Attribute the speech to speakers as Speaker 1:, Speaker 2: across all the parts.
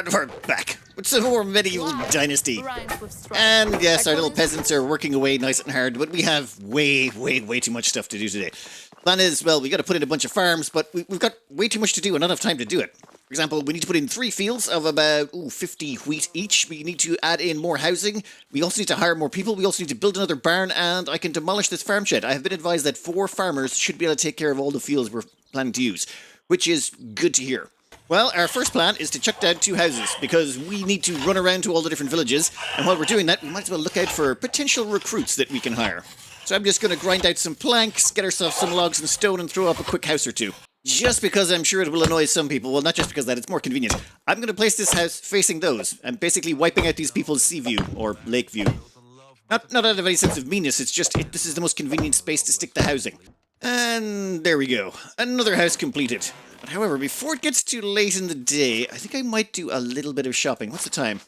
Speaker 1: And we're back with some more Medieval Dynasty. And yes, our little peasants are working away nice and hard, but we have way too much stuff to do today. Plan is, well, we got to put in a bunch of farms, but we've got way too much to do and not enough time to do it. For example, we need to put in 3 fields of about 50 wheat each. We need to add in more housing. We also need to hire more people. We also need to build another barn, and I can demolish this farm shed. I have been advised that 4 farmers should be able to take care of all the fields we're planning to use, which is good to hear. Well, our first plan is to chuck down 2 houses, because we need to run around to all the different villages, and while we're doing that, we might as well look out for potential recruits that we can hire. So I'm just going to grind out some planks, get ourselves some logs and stone, and throw up a quick house or 2. Just because I'm sure it will annoy some people. Well, not just because that, it's more convenient. I'm going to place this house facing those. I'm basically wiping out these people's sea view, or lake view. Not out of any sense of meanness, it's just, this is the most convenient space to stick the housing. And there we go. Another house completed. But however, before it gets too late in the day, I think I might do a little bit of shopping. What's the time?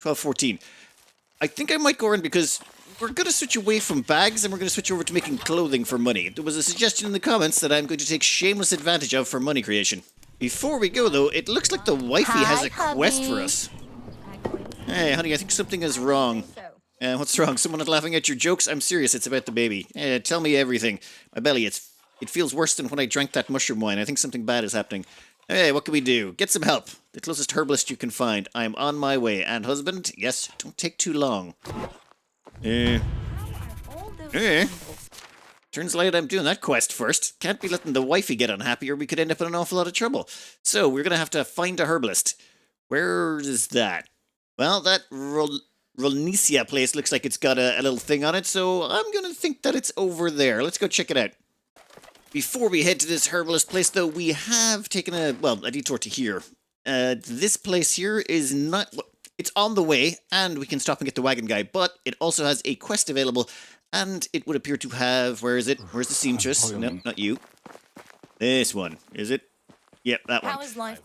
Speaker 1: 12:14. I think I might go around because we're going to switch away from bags and we're going to switch over to making clothing for money. There was a suggestion in the comments that I'm going to take shameless advantage of for money creation. Before we go, though, it looks like the wifey has a quest for us. Hey, honey, I think something is wrong. What's wrong? Someone is laughing at your jokes? I'm serious, it's about the baby. Tell me everything. My belly, it feels worse than when I drank that mushroom wine. I think something bad is happening. Hey, what can we do? Get some help. The closest herbalist you can find. I'm on my way. And husband? Yes, don't take too long. Turns out I'm doing that quest first. Can't be letting the wifey get unhappy or we could end up in an awful lot of trouble. So, we're going to have to find a herbalist. Where is that? Well, that Rolnesia place looks like it's got a little thing on it, so I'm going to think that it's over there. Let's go check it out. Before we head to this herbalist place, though, we have taken a detour to here. This place here is not... It's on the way, and we can stop and get the wagon guy, but it also has a quest available, and it would appear to have... Where is it? Where's the seamstress? No, not you. This one. Is it? Yep, that one.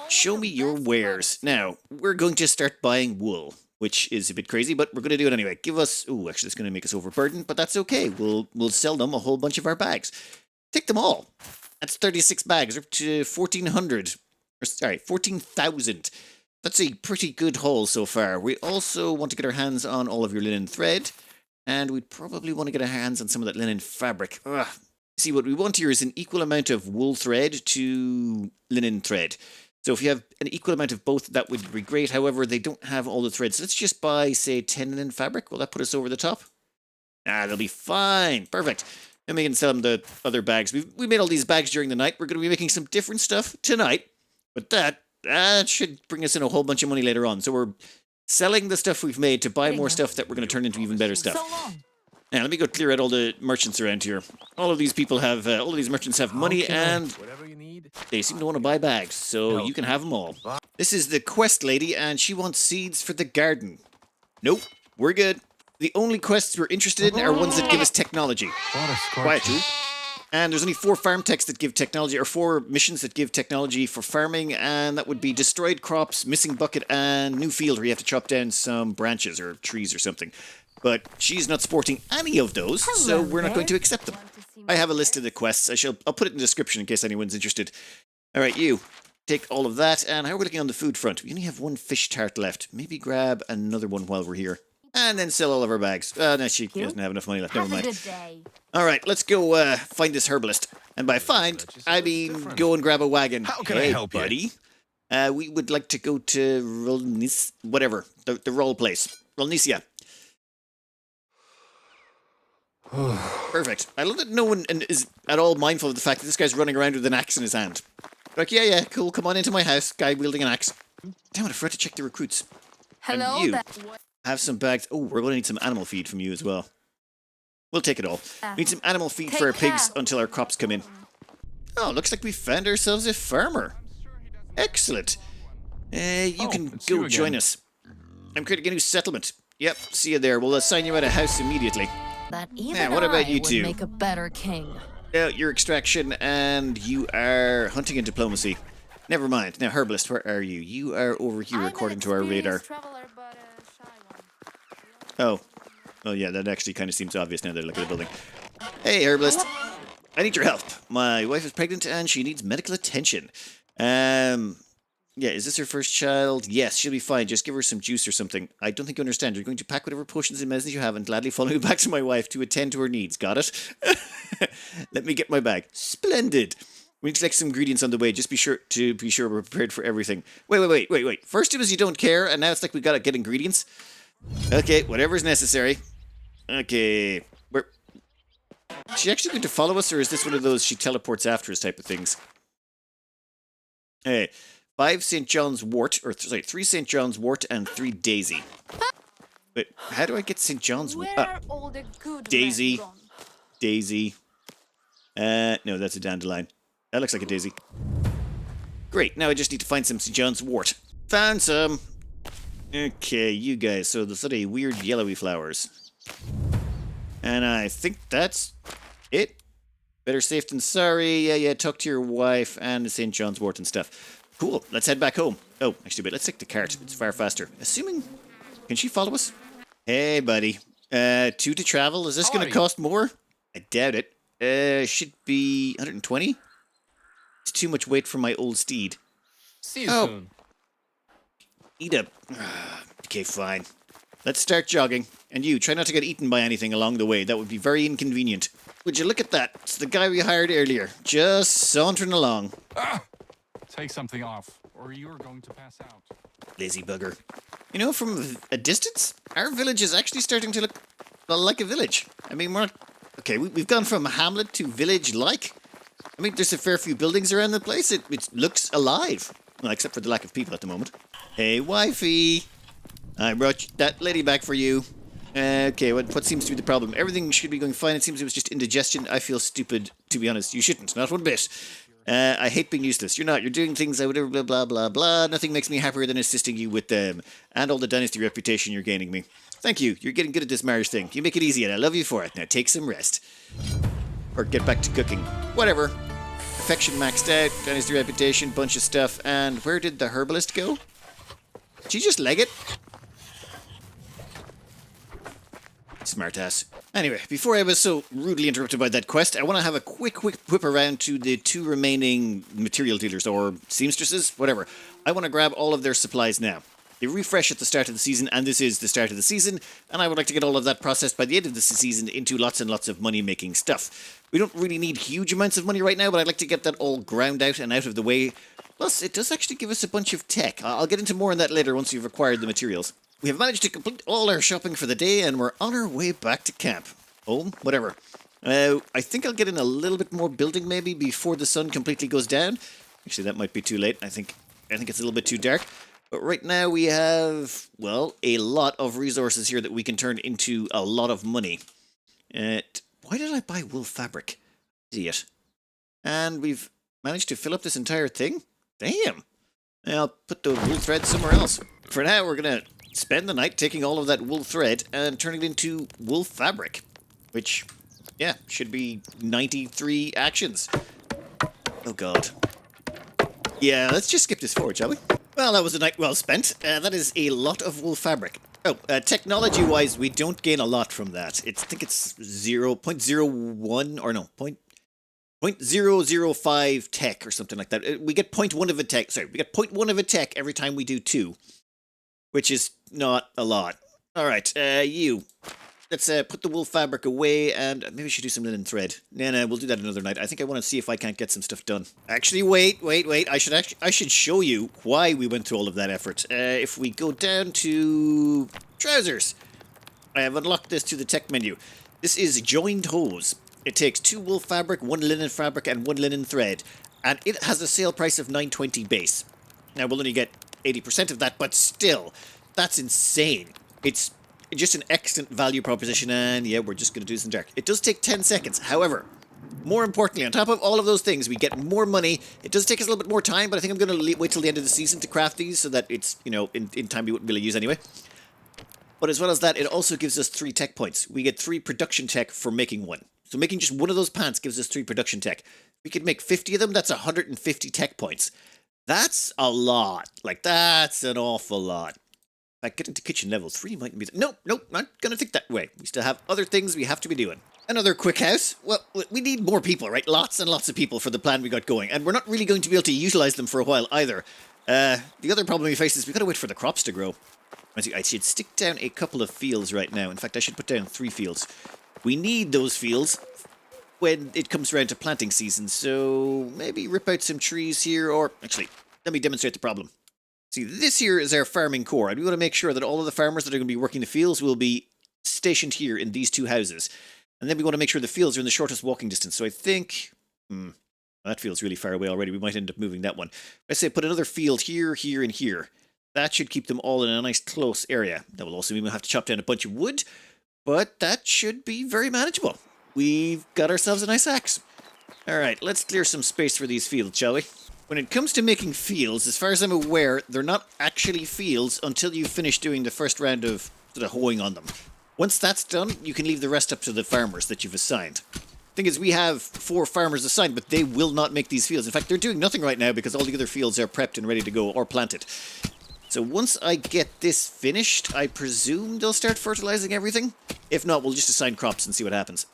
Speaker 1: Show me your wares. Now, we're going to start buying wool, which is a bit crazy, but we're going to do it anyway. Give us... Ooh, actually, it's going to make us overburdened, but that's okay. We'll sell them a whole bunch of our bags. Take them all. That's 36 bags, up to 1,400. Sorry, 14,000. That's a pretty good haul so far. We also want to get our hands on all of your linen thread, and we'd probably want to get our hands on some of that linen fabric. Ugh. See, what we want here is an equal amount of wool thread to linen thread. So if you have an equal amount of both, that would be great. However, they don't have all the threads. So let's just buy, say, 10 linen fabric. Will that put us over the top? They'll be fine. Perfect. And we can sell them the other bags. We made all these bags during the night. We're going to be making some different stuff tonight. But that should bring us in a whole bunch of money later on. So we're selling the stuff we've made to buy more stuff that we're going to turn into even better stuff. Now, let me go clear out all the merchants around here. All of these people have, all of these merchants have money and they seem to want to buy bags. So you can have them all. This is the quest lady and she wants seeds for the garden. Nope, we're good. The only quests we're interested in are ones that give us technology. Quiet, you. And there's only 4 farm techs that give technology, or 4 missions that give technology for farming, and that would be destroyed crops, missing bucket, and new field where you have to chop down some branches or trees or something. But she's not sporting any of those, so we're not going to accept them. I have a list of the quests. I'll put it in the description in case anyone's interested. All right, you. Take all of that, and how are we looking on the food front? We only have 1 fish tart left. Maybe grab another one while we're here. And then sell all of our bags. No, she doesn't have enough money left. Never mind. Alright, let's go find this herbalist. And by find, I mean go and grab a wagon.
Speaker 2: How can I help you?
Speaker 1: Buddy? We would like to go to Rolnis... Whatever. The roll place. Rolnesia. Perfect. I love that no one is at all mindful of the fact that this guy's running around with an axe in his hand. Like, yeah, cool, come on into my house. Guy wielding an axe. Damn it, I forgot to check the recruits.
Speaker 3: Hello,
Speaker 1: and you... Have some bags. Oh, we're going to need some animal feed from you as well. We'll take it all. We need some animal feed for our pigs until our crops come in. Oh, looks like we found ourselves a farmer. Excellent. You can go join us. I'm creating a new settlement. Yep, see you there. We'll assign you out a house immediately. What about you two?
Speaker 3: Make a better king.
Speaker 1: Your extraction and you are hunting and diplomacy. Never mind. Now, herbalist, where are you? You are over here according to our radar. Oh, yeah, that actually kind of seems obvious now that I look at the building. Hey, herbalist. I need your help. My wife is pregnant and she needs medical attention. Yeah, is this her first child? Yes, she'll be fine. Just give her some juice or something. I don't think you understand. You're going to pack whatever potions and medicines you have and gladly follow me back to my wife to attend to her needs. Got it? Let me get my bag. Splendid. We need to collect some ingredients on the way. Just be sure we're prepared for everything. Wait. First it was you don't care, and now it's like we gotta get ingredients. Okay, whatever's necessary. Okay, is she actually going to follow us, or is this one of those she teleports after us type of things? Hey, 5 St. John's wort, or sorry, 3 St. John's wort and 3 daisy. Wait, how do I get St. John's wort?
Speaker 2: All the good
Speaker 1: Daisy. Daisy. No, that's a dandelion. That looks like a daisy. Great, now I just need to find some St. John's wort. Found some. Okay, you guys, so the sort of weird yellowy flowers. And I think that's it. Better safe than sorry. Yeah, talk to your wife and the St. John's wort and stuff. Cool, let's head back home. Oh, actually, wait, let's take the cart. It's far faster. Assuming... Can she follow us? Hey, buddy. 2 to travel? Is this going to cost more? I doubt it. Should be 120? It's too much weight for my old steed.
Speaker 3: See you soon.
Speaker 1: Eat up. Okay, fine. Let's start jogging. And you, try not to get eaten by anything along the way. That would be very inconvenient. Would you look at that? It's the guy we hired earlier. Just sauntering along.
Speaker 3: Take something off, or you are going to pass out.
Speaker 1: Lazy bugger. You know, from a distance, our village is actually starting to look like a village. I mean, we've gone from hamlet to village-like. I mean, there's a fair few buildings around the place. It looks alive. Well, except for the lack of people at the moment. Hey, wifey. I brought that lady back for you. Okay, what seems to be the problem? Everything should be going fine. It seems it was just indigestion. I feel stupid, to be honest. You shouldn't, not one bit. I hate being useless. You're not. You're doing things I would blah, blah, blah, blah. Nothing makes me happier than assisting you with them. And all the dynasty reputation you're gaining me. Thank you. You're getting good at this marriage thing. You make it easy, and I love you for it. Now take some rest. Or get back to cooking. Whatever. Affection maxed out. Dynasty reputation. Bunch of stuff. And where did the herbalist go? Did she just leg it? Smartass. Anyway, before I was so rudely interrupted by that quest, I want to have a quick whip around to the 2 remaining material dealers, or seamstresses, whatever. I want to grab all of their supplies now. They refresh at the start of the season, and this is the start of the season, and I would like to get all of that processed by the end of the season into lots and lots of money-making stuff. We don't really need huge amounts of money right now, but I'd like to get that all ground out and out of the way. Plus, it does actually give us a bunch of tech. I'll get into more on that later once we've acquired the materials. We have managed to complete all our shopping for the day, and we're on our way back to camp. Home? Whatever. I think I'll get in a little bit more building, maybe, before the sun completely goes down. Actually, that might be too late. I think it's a little bit too dark. But right now we have, well, a lot of resources here that we can turn into a lot of money. Why did I buy wool fabric? Idiot. And we've managed to fill up this entire thing? Damn. I'll put the wool thread somewhere else. For now, we're going to spend the night taking all of that wool thread and turning it into wool fabric. Which, yeah, should be 93 actions. Oh, God. Yeah, let's just skip this forward, shall we? Well, that was a night well spent. That is a lot of wool fabric. Oh, technology-wise, we don't gain a lot from that. I think it's 0.01, or no, 0.005 tech or something like that. We get 0.1 of a tech. Sorry, we get 0.1 of a tech every time we do 2, which is not a lot. All right, you. Let's put the wool fabric away, and maybe we should do some linen thread. No, we'll do that another night. I think I want to see if I can't get some stuff done. Actually, wait. I should show you why we went through all of that effort. If we go down to trousers, I have unlocked this to the tech menu. This is joined hose. It takes 2 wool fabric, 1 linen fabric, and 1 linen thread, and it has a sale price of $9.20 base. Now we'll only get 80% of that, but still, that's insane. It's just an excellent value proposition, and yeah, we're just going to do this in dark. It does take 10 seconds. However, more importantly, on top of all of those things, we get more money. It does take us a little bit more time, but I think I'm going to wait till the end of the season to craft these so that it's, you know, in time we wouldn't really use anyway. But as well as that, it also gives us 3 tech points. We get 3 production tech for making one. So making just one of those pants gives us 3 production tech. We could make 50 of them. That's 150 tech points. That's a lot. Like, that's an awful lot. Like, getting to kitchen level 3 might be... Nope, not gonna think that way. We still have other things we have to be doing. Another quick house. Well, we need more people, right? Lots and lots of people for the plan we got going. And we're not really going to be able to utilize them for a while either. The other problem we face is we gotta wait for the crops to grow. I should stick down a couple of fields right now. In fact, I should put down 3 fields. We need those fields when it comes around to planting season, so maybe rip out some trees here, or actually, let me demonstrate the problem. See, this here is our farming core, and we want to make sure that all of the farmers that are going to be working the fields will be stationed here in these 2 houses. And then we want to make sure the fields are in the shortest walking distance. So I think, that feels really far away already. We might end up moving that one. Let's say put another field here, here, and here. That should keep them all in a nice close area. That will also mean we'll have to chop down a bunch of wood, but that should be very manageable. We've got ourselves a nice axe. Alright, let's clear some space for these fields, shall we? When it comes to making fields, as far as I'm aware, they're not actually fields until you finish doing the first round of sort of hoeing on them. Once that's done, you can leave the rest up to the farmers that you've assigned. Thing is, we have 4 farmers assigned, but they will not make these fields. In fact, they're doing nothing right now because all the other fields are prepped and ready to go or planted. So once I get this finished, I presume they'll start fertilizing everything. If not, we'll just assign crops and see what happens.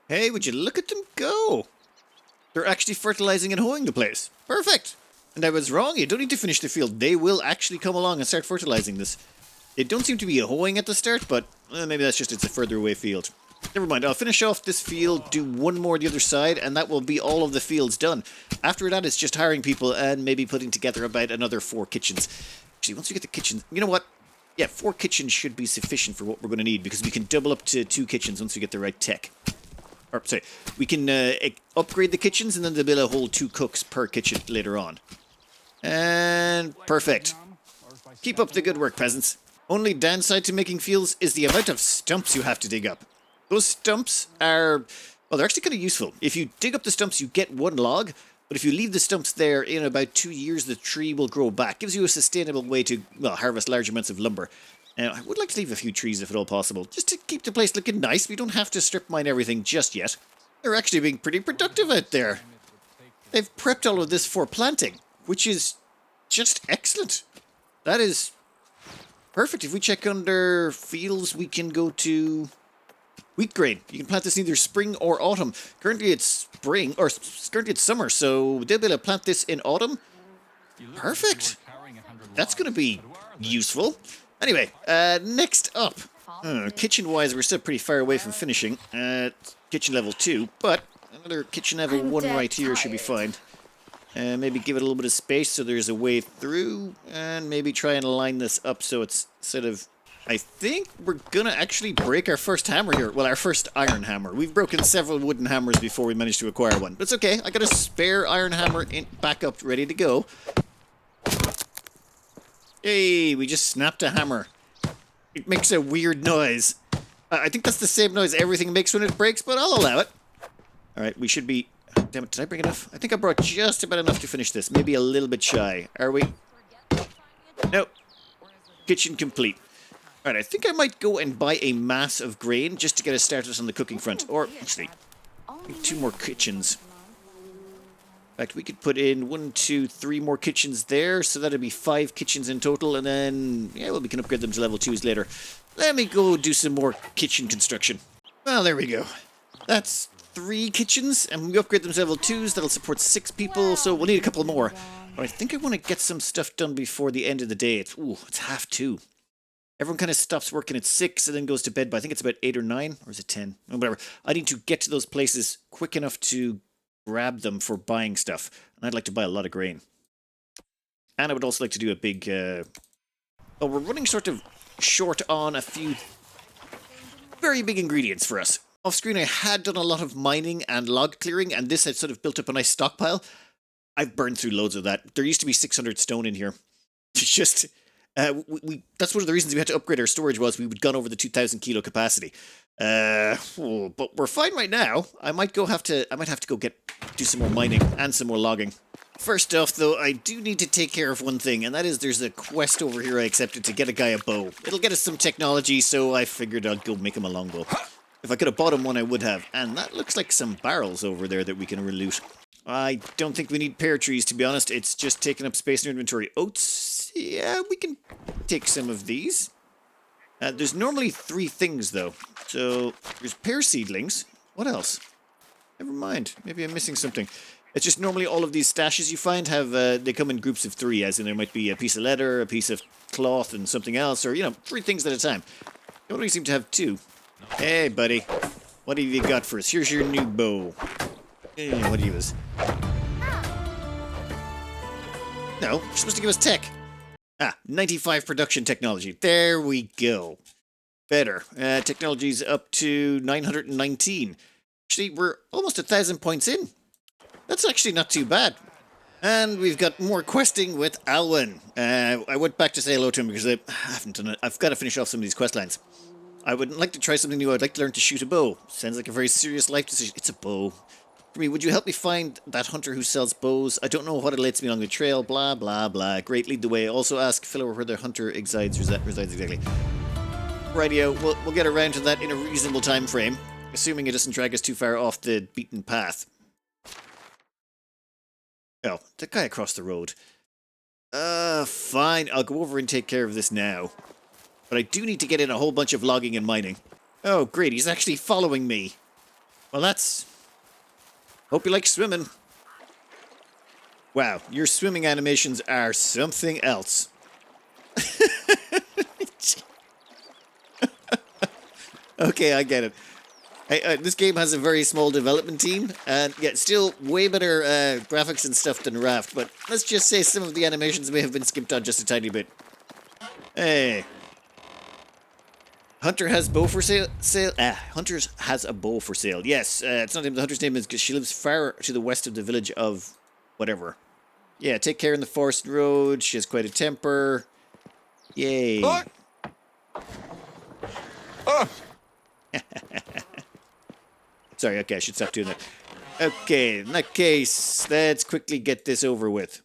Speaker 1: Hey, would you look at them go? They're actually fertilizing and hoeing the place. Perfect. And I was wrong. You don't need to finish the field. They will actually come along and start fertilizing this. They don't seem to be hoeing at the start, but maybe that's just it's a further away field. Never mind. I'll finish off this field, do one more the other side, and that will be all of the fields done. After that, it's just hiring people and maybe putting together about another 4 kitchens. Actually, once we get the kitchens, you know what? Yeah, 4 kitchens should be sufficient for what we're going to need, because we can double up to 2 kitchens once we get the right tech. Or, sorry, we can upgrade the kitchens, and then there'll be a whole 2 cooks per kitchen later on. And perfect. Keep up the good work, peasants. Only downside to making fields is the amount of stumps you have to dig up. Those stumps are, well, they're actually kind of useful. If you dig up the stumps, you get 1 log. But if you leave the stumps there, in about 2 years, the tree will grow back. Gives you a sustainable way to, well, harvest large amounts of lumber. Now, I would like to leave a few trees if at all possible, just to keep the place looking nice. We don't have to strip mine everything just yet. They're actually being pretty productive out there. They've prepped all of this for planting, which is just excellent. That is perfect. If we check under fields, we can go to wheat grain. You can plant this in either spring or autumn. Currently it's spring, or currently it's summer, so they'll be able to plant this in autumn. Perfect. That's going to be useful. Anyway, next up. Kitchen-wise, we're still pretty far away from finishing. Kitchen level 2, but another kitchen level 1 right here should be fine. Maybe give it a little bit of space so there's a way through, and maybe try and line this up so it's sort of... I think we're gonna actually break our first hammer here. Well, our first iron hammer. We've broken several wooden hammers before we managed to acquire one. But it's okay. I got a spare iron hammer back up, ready to go. Hey, we just snapped a hammer. It makes a weird noise. I think that's the same noise everything makes when it breaks, but I'll allow it. Alright, we should be... Damn it, did I bring enough? I think I brought just about enough to finish this. Maybe a little bit shy. Are we? Nope. Kitchen complete. Alright, I think I might go and buy a mass of grain just to get us started on the cooking front. Or, actually, 2 more kitchens. In fact, we could put in 1, 2, 3 more kitchens there, so that'd be 5 kitchens in total, and then, yeah, well, we can upgrade them to level 2s later. Let me go do some more kitchen construction. Well, there we go. That's 3 kitchens, and when we upgrade them to level 2s, that'll support 6 people, so we'll need a couple more. But I think I want to get some stuff done before the end of the day. It's 2:30. Everyone kind of stops working at 6 and then goes to bed by, I think it's about 8 or 9, or is it 10? Oh, whatever. I need to get to those places quick enough to grab them for buying stuff. And I'd like to buy a lot of grain. And I would also like to do a big... Oh, we're running sort of short on a few very big ingredients for us. Off screen, I had done a lot of mining and log clearing, and this had sort of built up a nice stockpile. I've burned through loads of that. There used to be 600 stone in here. It's just... that's one of the reasons we had to upgrade our storage was we'd gone over the 2,000 kilo capacity. But we're fine right now. I might have to go do some more mining and some more logging. First off, though, I do need to take care of one thing, and that is there's a quest over here I accepted to get a guy a bow. It'll get us some technology, so I figured I'd go make him a longbow. If I could have bought him one, I would have. And that looks like some barrels over there that we can reloot. I don't think we need pear trees, to be honest. It's just taking up space in our inventory. Oats, yeah, we can take some of these. There's normally 3 things, though. So, there's pear seedlings. What else? Never mind. Maybe I'm missing something. It's just normally all of these stashes you find have, they come in groups of 3, as in there might be a piece of leather, a piece of cloth, and something else, or, 3 things at a time. You only seem to have 2. Hey, buddy. What have you got for us? Here's your new bow. What do you use? No, you're supposed to give us tech. 95 production technology. There we go. Better. Technology's up to 919. Actually, we're almost 1,000 points in. That's actually not too bad. And we've got more questing with Alwyn. I went back to say hello to him because I haven't done it. I've got to finish off some of these quest lines. I would like to try something new. I'd like to learn to shoot a bow. Sounds like a very serious life decision. It's a bow. For me, would you help me find that hunter who sells bows? I don't know what awaits me along the trail. Blah, blah, blah. Great, lead the way. Also ask Philo where the hunter resides exactly. Rightio, we'll get around to that in a reasonable time frame. Assuming it doesn't drag us too far off the beaten path. Oh, that guy across the road. Fine. I'll go over and take care of this now. But I do need to get in a whole bunch of logging and mining. Oh, great. He's actually following me. Well, that's... Hope you like swimming. Wow, your swimming animations are something else. Okay, I get it. This game has a very small development team, and yet still way better graphics and stuff than Raft, but let's just say some of the animations may have been skipped on just a tiny bit. Hey. Hunter has bow for sale. Hunter has a bow for sale. Yes, it's not him. The hunter's name is because she lives far to the west of the village of whatever. Yeah, take care in the forest road. She has quite a temper. Yay. Sorry, okay, I should stop doing that. Okay, in that case, let's quickly get this over with.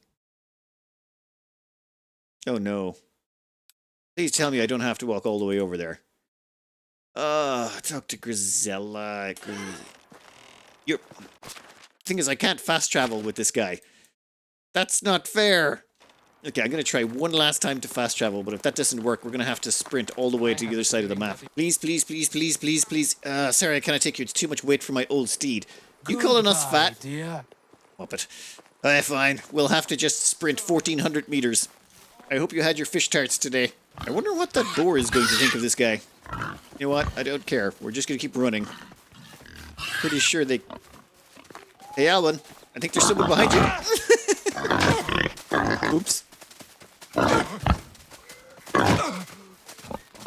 Speaker 1: Oh no. Please tell me I don't have to walk all the way over there. Talk to Grisella. Thing is, I can't fast travel with this guy. That's not fair. Okay, I'm going to try one last time to fast travel, but if that doesn't work, we're going to have to sprint all the way to the other side of the map. Please, please, please, please, please, please. Sorry, I cannot take you. It's too much weight for my old steed. You calling us fat? Muppet. Fine. We'll have to just sprint 1,400 meters. I hope you had your fish tarts today. I wonder what that boar is going to think of this guy. You know what? I don't care. We're just going to keep running. Pretty sure they... Hey, Alwyn. I think there's someone behind you. Oops. What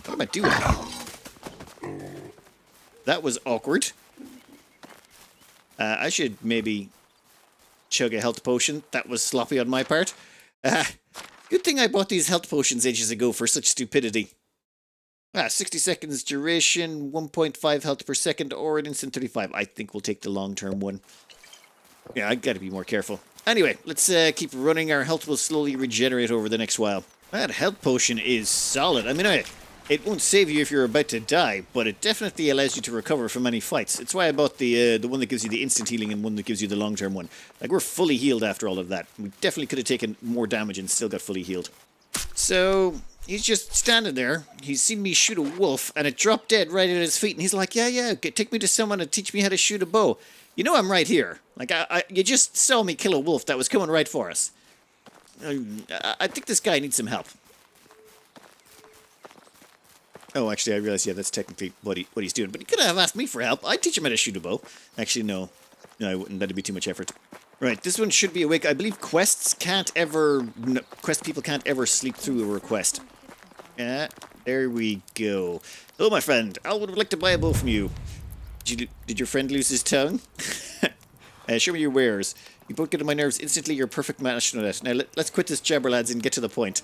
Speaker 1: am I doing? That was awkward. I should maybe chug a health potion. That was sloppy on my part. Good thing I bought these health potions ages ago for such stupidity. 60 seconds duration, 1.5 health per second, or an instant 35. I think we'll take the long-term one. Yeah, I gotta be more careful. Anyway, let's keep running. Our health will slowly regenerate over the next while. That health potion is solid. I mean, it won't save you if you're about to die, but it definitely allows you to recover from any fights. It's why I bought the one that gives you the instant healing and one that gives you the long-term one. Like, we're fully healed after all of that. We definitely could have taken more damage and still got fully healed. So, he's just standing there. He's seen me shoot a wolf, and it dropped dead right at his feet. And he's like, yeah, take me to someone to teach me how to shoot a bow. You know I'm right here. Like, you just saw me kill a wolf that was coming right for us. I think this guy needs some help. Oh, actually, I realize, yeah, that's technically what he's doing. But he could have asked me for help. I'd teach him how to shoot a bow. Actually, no. No, I wouldn't. That'd be too much effort. Right, this one should be awake. I believe quest people can't ever sleep through a request. Yeah, there we go. Hello, my friend. I would like to buy a bow from you. Did your friend lose his tongue? Show me your wares. You both get on my nerves instantly. You're a perfect match to that. Now, let's quit this jabber, lads, and get to the point.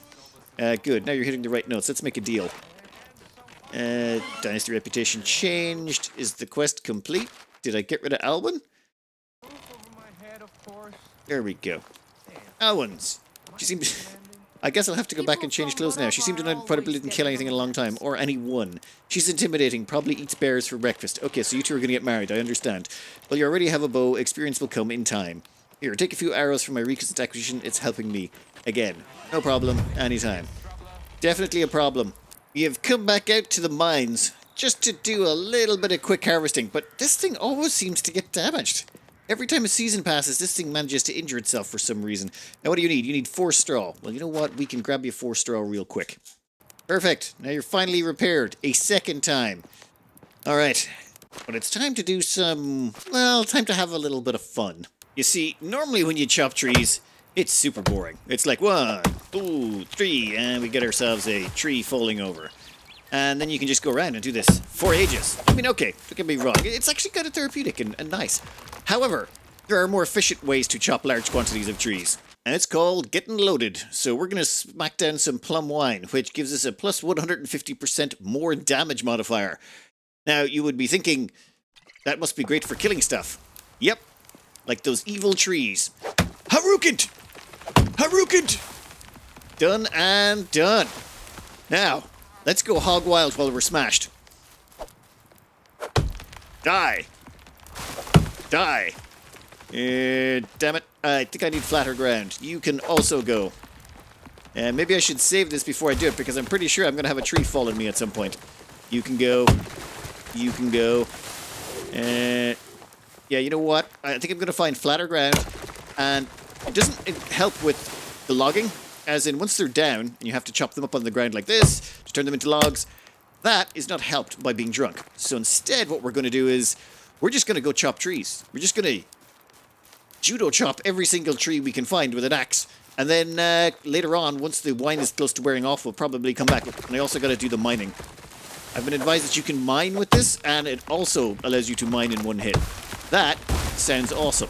Speaker 1: Good. Now you're hitting the right notes. Let's make a deal. Dynasty reputation changed. Is the quest complete? Did I get rid of Alwyn? There we go. Alwyn's. She seemed... I guess I'll have to go back and change clothes now. She seemed to not probably didn't kill anything in a long time. Or anyone. She's intimidating. Probably eats bears for breakfast. Okay, so you two are going to get married. I understand. Well, you already have a bow. Experience will come in time. Here, take a few arrows from my recent acquisition. It's helping me. Again. No problem. Anytime. Definitely a problem. We have come back out to the mines. Just to do a little bit of quick harvesting. But this thing always seems to get damaged. Every time a season passes, this thing manages to injure itself for some reason. Now, what do you need? You need 4 straw. Well, you know what? We can grab you 4 straw real quick. Perfect. Now you're finally repaired. A second time. Alright. But it's time to do some... well, time to have a little bit of fun. You see, normally when you chop trees, it's super boring. It's like 1, 2, 3, and we get ourselves a tree falling over. And then you can just go around and do this for ages. I mean, okay, don't get me wrong. It's actually kind of therapeutic and nice. However, there are more efficient ways to chop large quantities of trees. And it's called getting loaded. So we're going to smack down some plum wine, which gives us a plus 150% more damage modifier. Now, you would be thinking, that must be great for killing stuff. Yep, like those evil trees. Haruken! Haruken! Done and done. Now, let's go hog wild while we're smashed. Die. Die. Damn it. I think I need flatter ground. You can also go. And maybe I should save this before I do it, because I'm pretty sure I'm going to have a tree fall on me at some point. You can go. You can go. Yeah, you know what? I think I'm going to find flatter ground. And it doesn't help with the logging. As in, once they're down, and you have to chop them up on the ground like this, to turn them into logs, that is not helped by being drunk. So instead, what we're going to do is, we're just going to go chop trees. We're just going to judo chop every single tree we can find with an axe. And then later on, once the wine is close to wearing off, we'll probably come back. And I also got to do the mining. I've been advised that you can mine with this, and it also allows you to mine in one hit. That sounds awesome.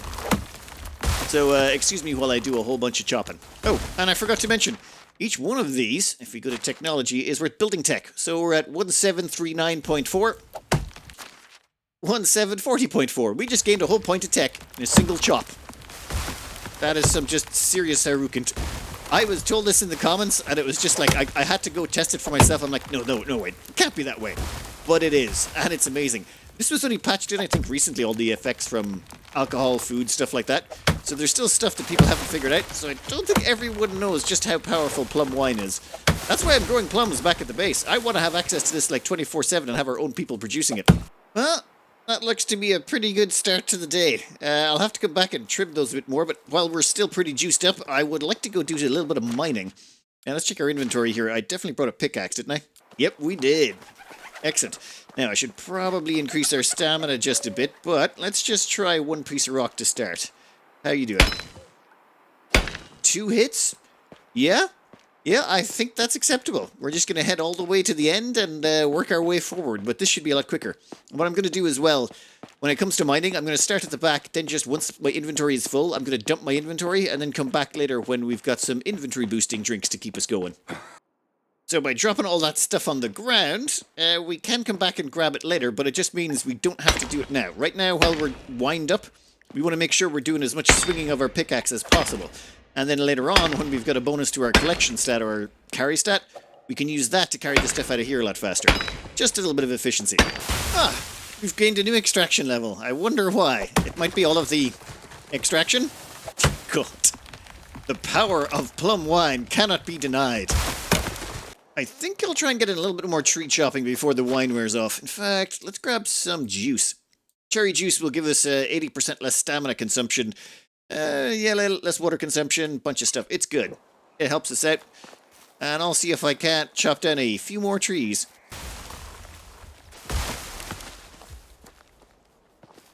Speaker 1: So, excuse me while I do a whole bunch of chopping. Oh, and I forgot to mention, each one of these, if we go to technology, is worth building tech. So we're at 1739.4, 1740.4. We just gained a whole point of tech in a single chop. That is some just serious Haruken. I was told this in the comments, and it was just like, I had to go test it for myself. I'm like, no, wait, it can't be that way. But it is, and it's amazing. This was only patched in, I think, recently, all the effects from alcohol, food, stuff like that. So there's still stuff that people haven't figured out, so I don't think everyone knows just how powerful plum wine is. That's why I'm growing plums back at the base. I want to have access to this like 24/7 and have our own people producing it. Well, that looks to be a pretty good start to the day. I'll have to come back and trim those a bit more, but while we're still pretty juiced up, I would like to go do a little bit of mining. Now, let's check our inventory here. I definitely brought a pickaxe, didn't I? Yep, we did. Excellent. Now, I should probably increase our stamina just a bit, but let's just try one piece of rock to start. How you doing? 2 hits? Yeah? Yeah, I think that's acceptable. We're just going to head all the way to the end and work our way forward, but this should be a lot quicker. What I'm going to do as well, when it comes to mining, I'm going to start at the back, then just once my inventory is full, I'm going to dump my inventory, and then come back later when we've got some inventory boosting drinks to keep us going. So by dropping all that stuff on the ground, we can come back and grab it later, but it just means we don't have to do it now. Right now, while we're wind up, we want to make sure we're doing as much swinging of our pickaxe as possible. And then later on, when we've got a bonus to our collection stat or our carry stat, we can use that to carry the stuff out of here a lot faster. Just a little bit of efficiency. Ah, we've gained a new extraction level. I wonder why. It might be all of the extraction? God. The power of plum wine cannot be denied. I think I'll try and get in a little bit more tree chopping before the wine wears off. In fact, let's grab some juice. Cherry juice will give us 80% less stamina consumption. Yeah, less water consumption, bunch of stuff. It's good. It helps us out. And I'll see if I can't chop down a few more trees.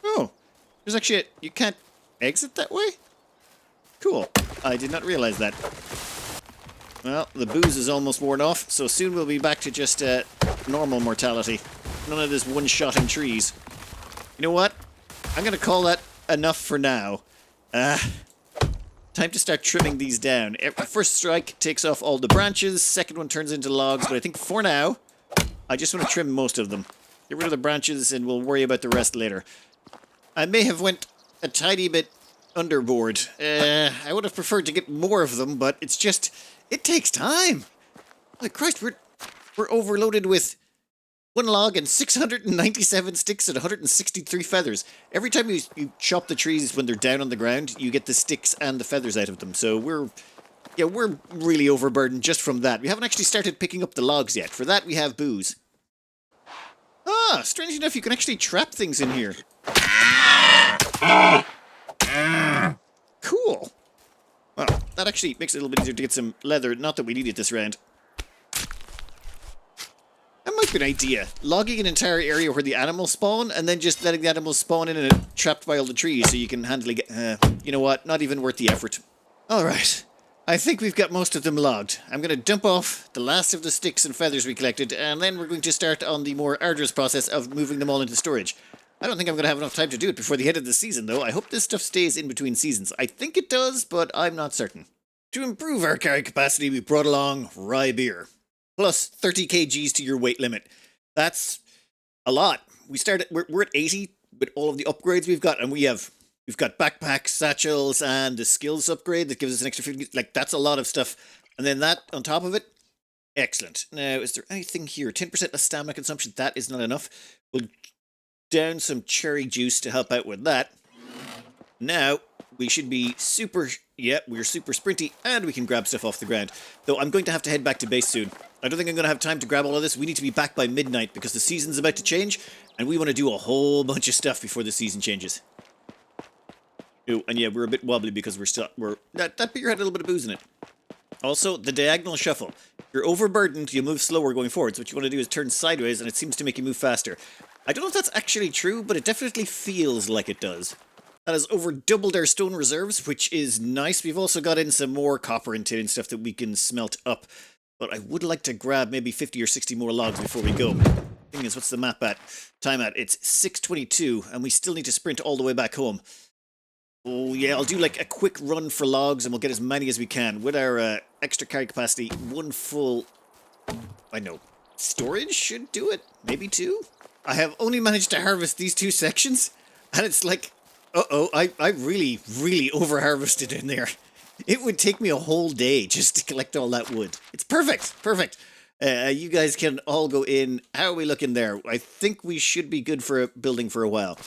Speaker 1: Oh, there's actually you can't exit that way? Cool. I did not realize that. Well, the booze is almost worn off, so soon we'll be back to just normal mortality. None of this one-shotting trees. You know what? I'm going to call that enough for now. Time to start trimming these down. First strike takes off all the branches, second one turns into logs, but I think for now, I just want to trim most of them. Get rid of the branches and we'll worry about the rest later. I may have went a tiny bit underboard. I would have preferred to get more of them, but it's just... it takes time. Holy Christ, we're overloaded with 1 log and 697 sticks and 163 feathers. Every time you chop the trees when they're down on the ground, you get the sticks and the feathers out of them. So we're really overburdened just from that. We haven't actually started picking up the logs yet. For that, we have booze. Ah, strange enough, you can actually trap things in here. Cool. Well, that actually makes it a little bit easier to get some leather. Not that we need it this round. That might be an idea. Logging an entire area where the animals spawn, and then just letting the animals spawn in and trapped by all the trees so you can handily get... you know what? Not even worth the effort. Alright. I think we've got most of them logged. I'm going to dump off the last of the sticks and feathers we collected, and then we're going to start on the more arduous process of moving them all into storage. I don't think I'm going to have enough time to do it before the end of the season, though. I hope this stuff stays in between seasons. I think it does, but I'm not certain. To improve our carry capacity, we brought along rye beer. Plus 30 kgs to your weight limit. That's a lot. We're at 80 with all of the upgrades we've got, and we've got backpacks, satchels, and the skills upgrade that gives us an extra 50. Like, that's a lot of stuff. And then that on top of it, excellent. Now, is there anything here? 10% less stamina consumption. That is not enough. We'll down some cherry juice to help out with that. Now, we should be super... Yeah, we're super sprinty, and we can grab stuff off the ground. Though I'm going to have to head back to base soon. I don't think I'm going to have time to grab all of this. We need to be back by midnight because the season's about to change, and we want to do a whole bunch of stuff before the season changes. Oh, and yeah, we're a bit wobbly because that beer had a little bit of booze in it. Also, the diagonal shuffle. If you're overburdened, you move slower going forward. So what you want to do is turn sideways, and it seems to make you move faster. I don't know if that's actually true, but it definitely feels like it does. That has over doubled our stone reserves, which is nice. We've also got in some more copper and tin and stuff that we can smelt up. But I would like to grab maybe 50 or 60 more logs before we go. Thing is, what's the map at? Time at? It's 6:22, and we still need to sprint all the way back home. Oh yeah, I'll do like a quick run for logs, and we'll get as many as we can. With our extra carry capacity, one full... I know. Storage should do it? Maybe two? I have only managed to harvest these 2 sections, and it's like... Uh-oh, I really, really over-harvested in there. It would take me a whole day just to collect all that wood. It's perfect, perfect. You guys can all go in. How are we looking there? I think we should be good for building for a while.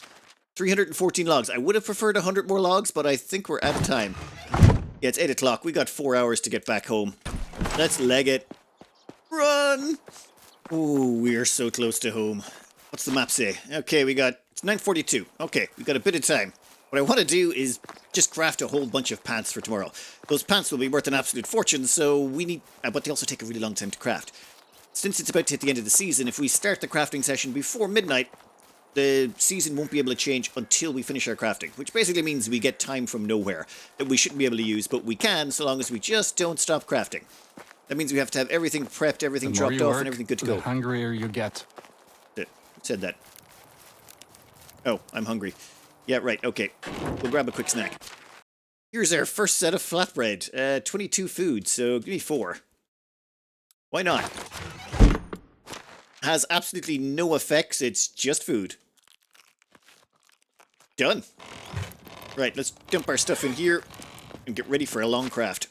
Speaker 1: 314 logs. I would have preferred 100 more logs, but I think we're out of time. Yeah, it's 8 o'clock. We got 4 hours to get back home. Let's leg it. Run! Ooh, we are so close to home. What's the map say? Okay, it's 9:42. Okay, we got a bit of time. What I want to do is just craft a whole bunch of pants for tomorrow. Those pants will be worth an absolute fortune, so we need... but they also take a really long time to craft. Since it's about to hit the end of the season, if we start the crafting session before midnight, the season won't be able to change until we finish our crafting, which basically means we get time from nowhere that we shouldn't be able to use, but we can so long as we just don't stop crafting. That means we have to have everything prepped, everything dropped off, and everything good to go.
Speaker 3: The hungrier you get.
Speaker 1: Said that. Oh, I'm hungry. Yeah, right, okay. We'll grab a quick snack. Here's our first set of flatbread. 22 food, so give me 4. Why not? Has absolutely no effects, it's just food. Done. Right, let's dump our stuff in here and get ready for a long craft.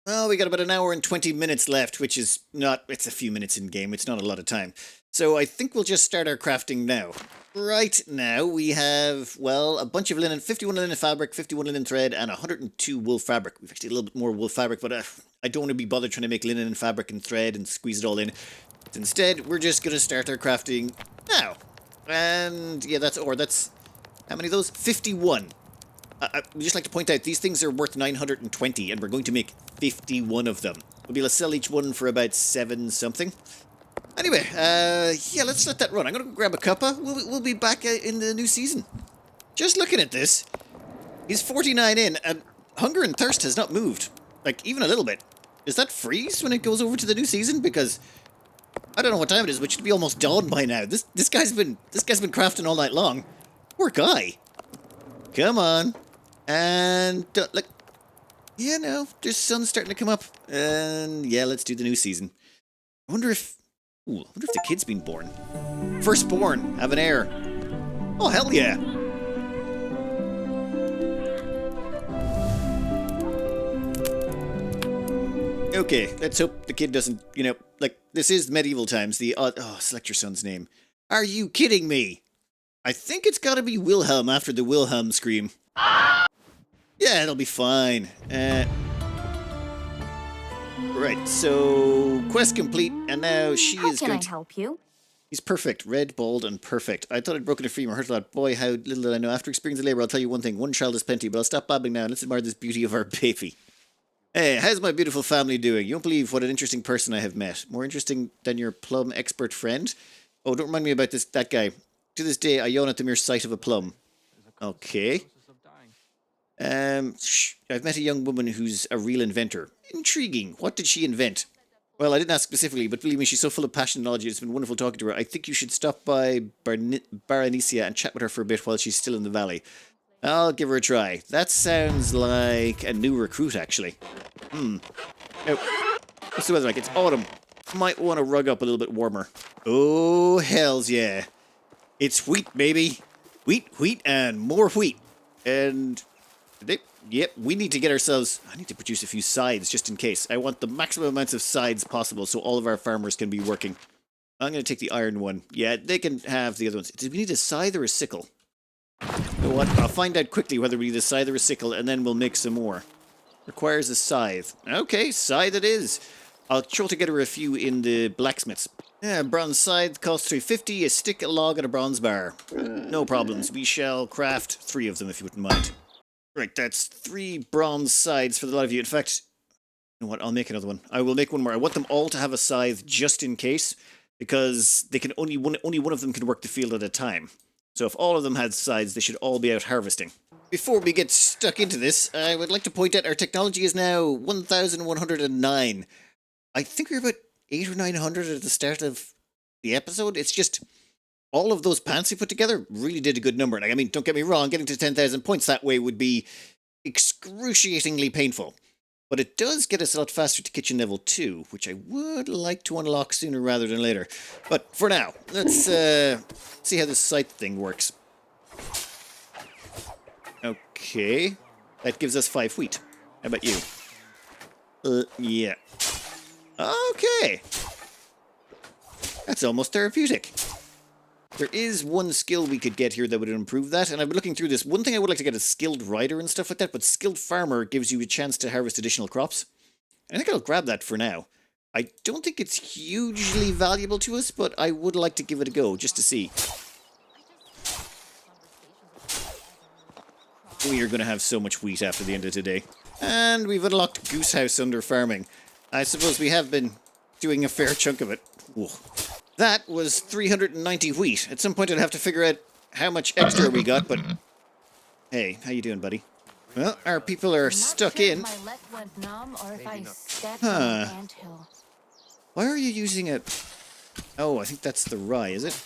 Speaker 1: Well, we got about 1 hour and 20 minutes left, which is not... it's a few minutes in game, it's not a lot of time. So I think we'll just start our crafting now. Right now we have, well, a bunch of linen, 51 linen fabric, 51 linen thread, and 102 wool fabric. We've actually a little bit more wool fabric, but I don't want to be bothered trying to make linen and fabric and thread and squeeze it all in. Instead, we're just going to start our crafting now. And yeah, that's how many of those? 51. I would just like to point out, these things are worth 920, and we're going to make 51 of them. We'll be able to sell each one for about 7 something. Anyway, yeah, let's let that run. I'm going to go grab a cuppa. We'll be back in the new season. Just looking at this, he's 49 in, and hunger and thirst has not moved. Like, even a little bit. Does that freeze when it goes over to the new season? Because I don't know what time it is, but it should be almost dawn by now. This guy's been crafting all night long. Poor guy. Come on. And, like, yeah, no, there's sun starting to come up. And, yeah, let's do the new season. I wonder if the kid's been born. Firstborn, have an heir. Oh, hell yeah. Okay, let's hope the kid doesn't, like, this is medieval times, select your son's name. Are you kidding me? I think it's gotta be Wilhelm after the Wilhelm scream. Yeah, it'll be fine. Right, so quest complete, and now she is going to...
Speaker 2: How can I help you?
Speaker 1: He's perfect. Red, bald, and perfect. I thought I'd broken a femur, hurt a lot. Boy, how little did I know. After experiencing the labour, I'll tell you one thing. One child is plenty, but I'll stop babbling now and let's admire this beauty of our baby. Hey, how's my beautiful family doing? You won't believe what an interesting person I have met. More interesting than your plum expert friend. Oh, don't remind me about that guy. To this day, I yawn at the mere sight of a plum. Okay. I've met a young woman who's a real inventor. Intriguing. What did she invent? Well, I didn't ask specifically, but believe me, she's so full of passion and knowledge. It's been wonderful talking to her. I think you should stop by Baronicia and chat with her for a bit while she's still in the valley. I'll give her a try. That sounds like a new recruit, actually. Now, what's the weather like? It's autumn. Might want to rug up a little bit warmer. Oh, hells yeah. It's wheat, baby. Wheat, and more wheat. And, yep, we need to get ourselves... I need to produce a few sides just in case. I want the maximum amounts of sides possible so all of our farmers can be working. I'm going to take the iron one. Yeah, they can have the other ones. Do we need a scythe or a sickle? You know what? I'll find out quickly whether we need a scythe or a sickle, and then we'll make some more. Requires a scythe. Okay, scythe it is. I'll throw together a few in the blacksmiths. Yeah, bronze scythe costs 350, a stick, a log, and a bronze bar. No problems. We shall craft 3 of them, if you wouldn't mind. Right, that's 3 bronze scythes for the lot of you. In fact, you know what? I'll make another one. I will make one more. I want them all to have a scythe just in case, because they can only one of them can work the field at a time. So if all of them had scythes, they should all be out harvesting. Before we get stuck into this, I would like to point out our technology is now 1,109. I think we're about 800 or 900 at the start of the episode. It's just all of those pants we put together really did a good number. Like, I mean, don't get me wrong, getting to 10,000 points that way would be excruciatingly painful. But it does get us a lot faster to kitchen level 2, which I would like to unlock sooner rather than later. But for now, let's see how this scythe thing works. Okay, that gives us 5 wheat. How about you? Yeah. Okay. That's almost therapeutic. There is one skill we could get here that would improve that, and I've been looking through this. One thing I would like to get is skilled rider and stuff like that, but skilled farmer gives you a chance to harvest additional crops. I think I'll grab that for now. I don't think it's hugely valuable to us, but I would like to give it a go, just to see. We are going to have so much wheat after the end of today. And we've unlocked Goose House under farming. I suppose we have been doing a fair chunk of it. Whoa. That was 390 wheat. At some point I'd have to figure out how much extra we got, but... Hey, how you doing, buddy? Well, our people are stuck in. Huh. Why are you using a... Oh, I think that's the rye, is it?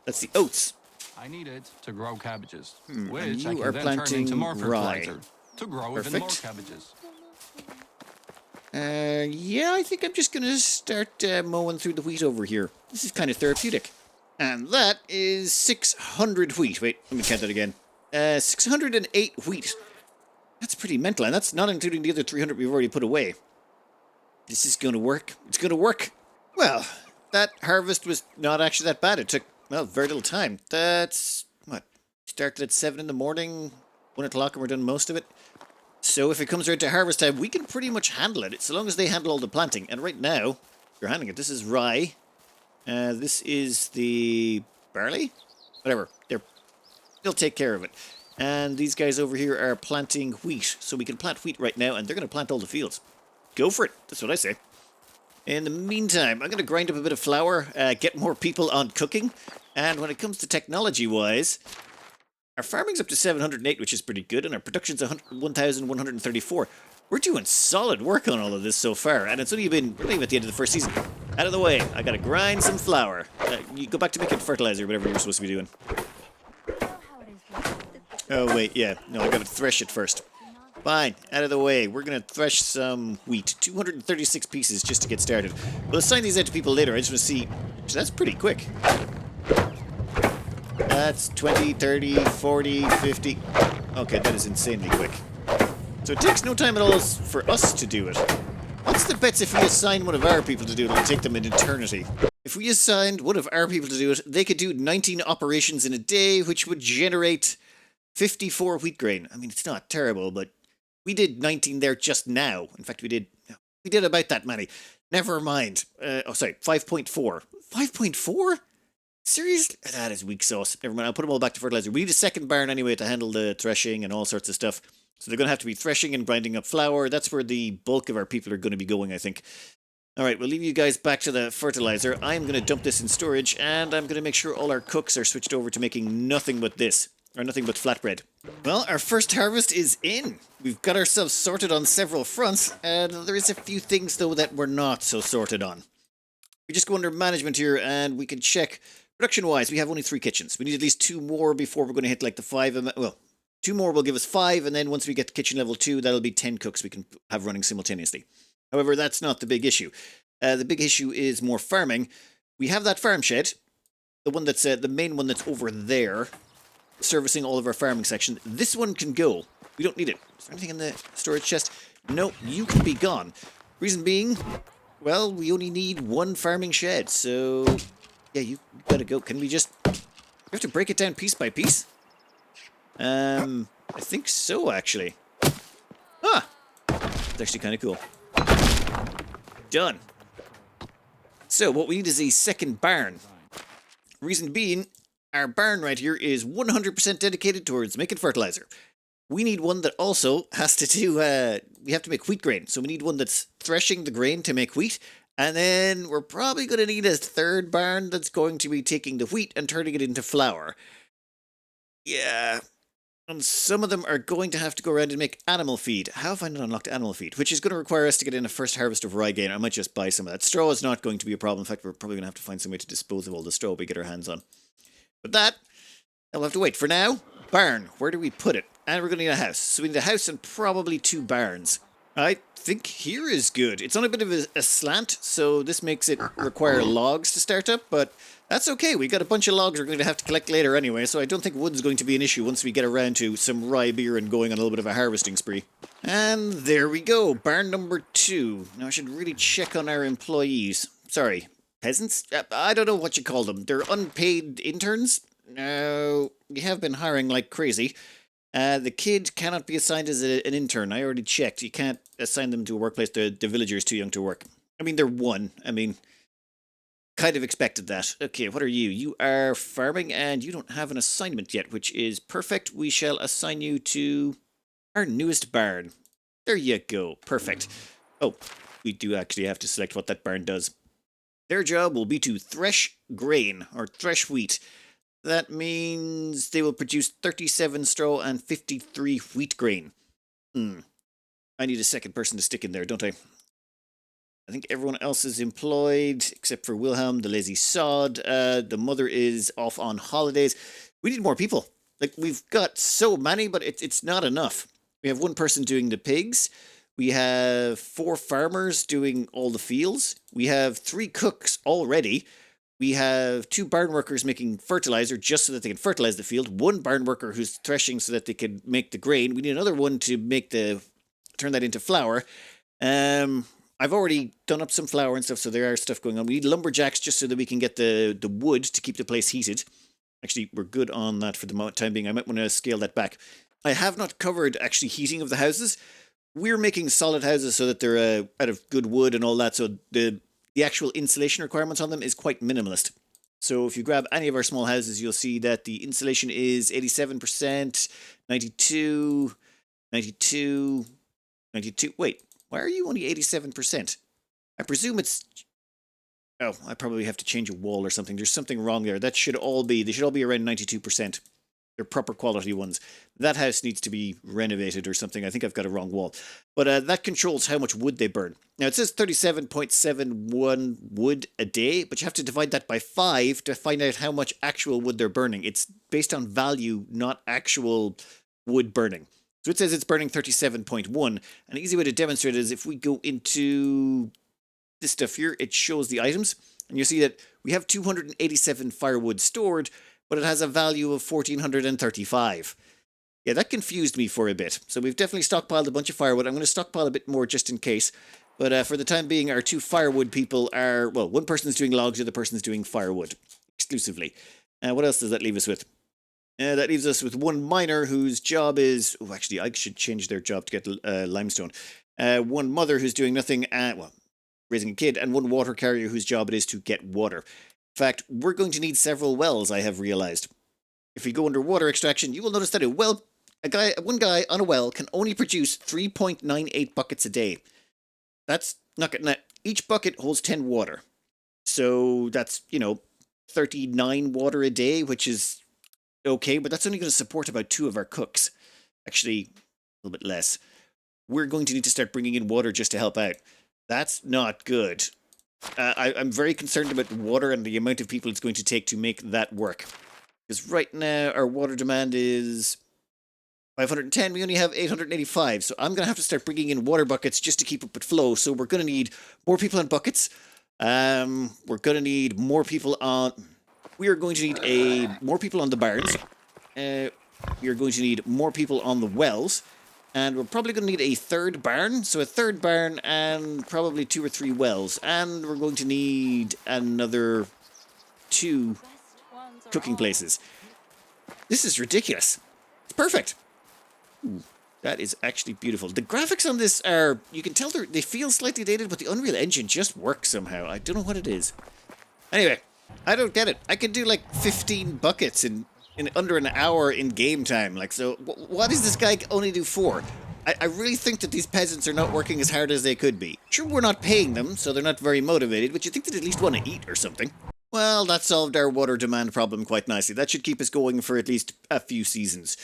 Speaker 1: That's the oats.
Speaker 3: I need it to grow cabbages,
Speaker 1: And
Speaker 3: which I
Speaker 1: you
Speaker 3: can
Speaker 1: are
Speaker 3: then turn
Speaker 1: planting
Speaker 3: into more
Speaker 1: rye.
Speaker 3: fertilizer to grow even more
Speaker 1: Perfect.
Speaker 3: cabbages.
Speaker 1: Yeah, I think I'm just going to start mowing through the wheat over here. This is kind of therapeutic. And that is 600 wheat. Wait, let me count that again. 608 wheat. That's pretty mental, and that's not including the other 300 we've already put away. This is going to work. It's going to work. Well, that harvest was not actually that bad. It took, well, very little time. That's, what, started at 7 in the morning, 1 o'clock, and we're done most of it. So if it comes around to harvest time, we can pretty much handle it. It's so long as they handle all the planting. And right now, you're handling it. This is rye. This is the barley? Whatever. They'll take care of it. And these guys over here are planting wheat. So we can plant wheat right now, and they're going to plant all the fields. Go for it. That's what I say. In the meantime, I'm going to grind up a bit of flour, get more people on cooking. And when it comes to technology-wise... Our farming's up to 708, which is pretty good, and our production's 1,134. We're doing solid work on all of this so far, and it's only been really at the end of the first season. Out of the way, I gotta grind some flour. You go back to making fertilizer, whatever you're supposed to be doing. Oh, wait, yeah. No, I gotta thresh it first. Fine, out of the way. We're gonna thresh some wheat. 236 pieces just to get started. We'll assign these out to people later. I just want to see... That's pretty quick. That's 20, 30, 40, 50. Okay, that is insanely quick. So it takes no time at all for us to do it. What's the bets if we assign one of our people to do it, it'll take them an eternity? If we assigned one of our people to do it, they could do 19 operations in a day, which would generate 54 wheat grain. I mean, it's not terrible, but we did 19 there just now. In fact, we did about that many. Never mind. 5.4. 5.4? Seriously? That is weak sauce. Never mind, I'll put them all back to fertilizer. We need a second barn anyway to handle the threshing and all sorts of stuff. So they're going to have to be threshing and grinding up flour. That's where the bulk of our people are going to be going, I think. Alright, we'll leave you guys back to the fertilizer. I'm going to dump this in storage, and I'm going to make sure all our cooks are switched over to making nothing but this. Or nothing but flatbread. Well, our first harvest is in. We've got ourselves sorted on several fronts, and there is a few things, though, that we're not so sorted on. We just go under management here, and we can check. Production-wise, we have only 3 kitchens. We need at least 2 more before we're going to hit, like, the 5... Well, 2 more will give us 5, and then once we get to kitchen level 2, that'll be 10 cooks we can have running simultaneously. However, that's not the big issue. The big issue is more farming. We have that farm shed, the one that's the main one that's over there, servicing all of our farming section. This one can go. We don't need it. Is there anything in the storage chest? No, you can be gone. Reason being, well, we only need 1 farming shed, so yeah, you gotta go. Can we just... We have to break it down piece by piece? I think so, actually. Ah! It's actually kind of cool. Done. So, what we need is a second barn. Reason being, our barn right here is 100% dedicated towards making fertilizer. We need one that also has to do, we have to make wheat grain. So we need one that's threshing the grain to make wheat. And then we're probably going to need a third barn that's going to be taking the wheat and turning it into flour. Yeah. And some of them are going to have to go around and make animal feed. How have I not unlocked animal feed? Which is going to require us to get in a first harvest of rye grain. I might just buy some of that. Straw is not going to be a problem. In fact, we're probably going to have to find some way to dispose of all the straw we get our hands on. But that, we'll have to wait. For now, barn. Where do we put it? And we're going to need a house. So we need a house and probably 2 barns. I think here is good. It's on a bit of a slant, so this makes it require logs to start up, but that's okay. We got a bunch of logs we're going to have to collect later anyway, so I don't think wood's going to be an issue once we get around to some rye beer and going on a little bit of a harvesting spree. And there we go, barn number 2. Now I should really check on our employees. Sorry, peasants? I don't know what you call them. They're unpaid interns? No, we have been hiring like crazy. The kid cannot be assigned as an intern. I already checked. You can't assign them to a workplace. The villager is too young to work. I mean, they're 1. I mean, kind of expected that. Okay, what are you? You are farming and you don't have an assignment yet, which is perfect. We shall assign you to our newest barn. There you go. Perfect. Oh, we do actually have to select what that barn does. Their job will be to thresh grain or thresh wheat. That means they will produce 37 straw and 53 wheat grain. I need a second person to stick in there, don't I? I think everyone else is employed, except for Wilhelm, the lazy sod. The mother is off on holidays. We need more people. Like, we've got so many, but it's not enough. We have 1 person doing the pigs. We have 4 farmers doing all the fields. We have 3 cooks already. We have 2 barn workers making fertilizer just so that they can fertilize the field. 1 barn worker who's threshing so that they can make the grain. We need another one to make turn that into flour. I've already done up some flour and stuff, so there are stuff going on. We need lumberjacks just so that we can get the wood to keep the place heated. Actually, we're good on that for the time being. I might want to scale that back. I have not covered actually heating of the houses. We're making solid houses so that they're out of good wood and all that, so the actual insulation requirements on them is quite minimalist. So if you grab any of our small houses, you'll see that the insulation is 87%, 92, 92, 92. Wait, why are you only 87%? I presume it's... Oh, I probably have to change a wall or something. There's something wrong there. They should all be around 92%. They're proper quality ones. That house needs to be renovated or something. I think I've got a wrong wall. But that controls how much wood they burn. Now, it says 37.71 wood a day, but you have to divide that by 5 to find out how much actual wood they're burning. It's based on value, not actual wood burning. So it says it's burning 37.1. An easy way to demonstrate it is if we go into this stuff here, it shows the items. And you see that we have 287 firewood stored, but it has a value of 1,435. Yeah, that confused me for a bit. So we've definitely stockpiled a bunch of firewood. I'm going to stockpile a bit more just in case. But for the time being, our 2 firewood people are... Well, 1 person's doing logs, the other person's doing firewood. Exclusively. What else does that leave us with? That leaves us with 1 miner whose job is... Oh, actually, I should change their job to get limestone. 1 mother who's doing nothing... well, raising a kid. And 1 water carrier whose job it is to get water. fact, we're going to need several wells, I have realized. If we go under water extraction, you will notice that one guy on a well can only produce 3.98 buckets a day. That's not getting that. Each bucket holds 10 water. So that's, 39 water a day, which is okay, but that's only going to support about 2 of our cooks. Actually, a little bit less. We're going to need to start bringing in water just to help out. That's not good. I'm very concerned about water and the amount of people it's going to take to make that work. Because right now, our water demand is 510. We only have 885. So I'm going to have to start bringing in water buckets just to keep up with flow. So we're going to need more people on buckets. We're going to need more people on... We are going to need more people on the barns. We are going to need more people on the wells. And we're probably going to need a third barn. So a third barn and probably 2 or 3 wells. And we're going to need another 2 cooking places. This is ridiculous. It's perfect. Ooh, that is actually beautiful. The graphics on this are... You can tell they feel slightly dated, but the Unreal Engine just works somehow. I don't know what it is. Anyway, I don't get it. I can do like 15 buckets in under an hour in game time. Like, so why does this guy only do 4? I really think that these peasants are not working as hard as they could be. Sure, we're not paying them, so they're not very motivated, but you think they'd at least want to eat or something. Well, that solved our water demand problem quite nicely. That should keep us going for at least a few seasons.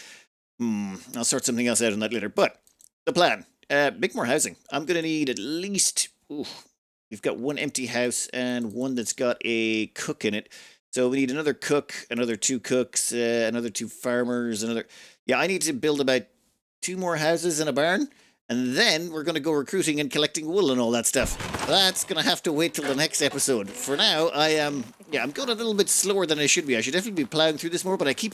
Speaker 1: I'll sort something else out on that later. But the plan, make more housing. I'm going to need at least... we've got 1 empty house and 1 that's got a cook in it. So we need another cook, another 2 cooks, another 2 farmers, another... Yeah, I need to build about 2 more houses and a barn. And then we're going to go recruiting and collecting wool and all that stuff. That's going to have to wait till the next episode. For now, I'm going a little bit slower than I should be. I should definitely be plowing through this more, but I keep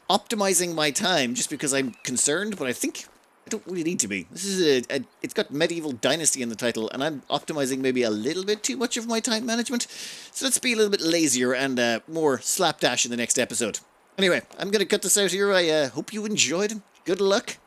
Speaker 1: optimizing my time just because I'm concerned, but I think I don't really need to be. This is it's got Medieval Dynasty in the title, and I'm optimizing maybe a little bit too much of my time management. So let's be a little bit lazier and more slapdash in the next episode. Anyway, I'm going to cut this out here. I hope you enjoyed. Good luck.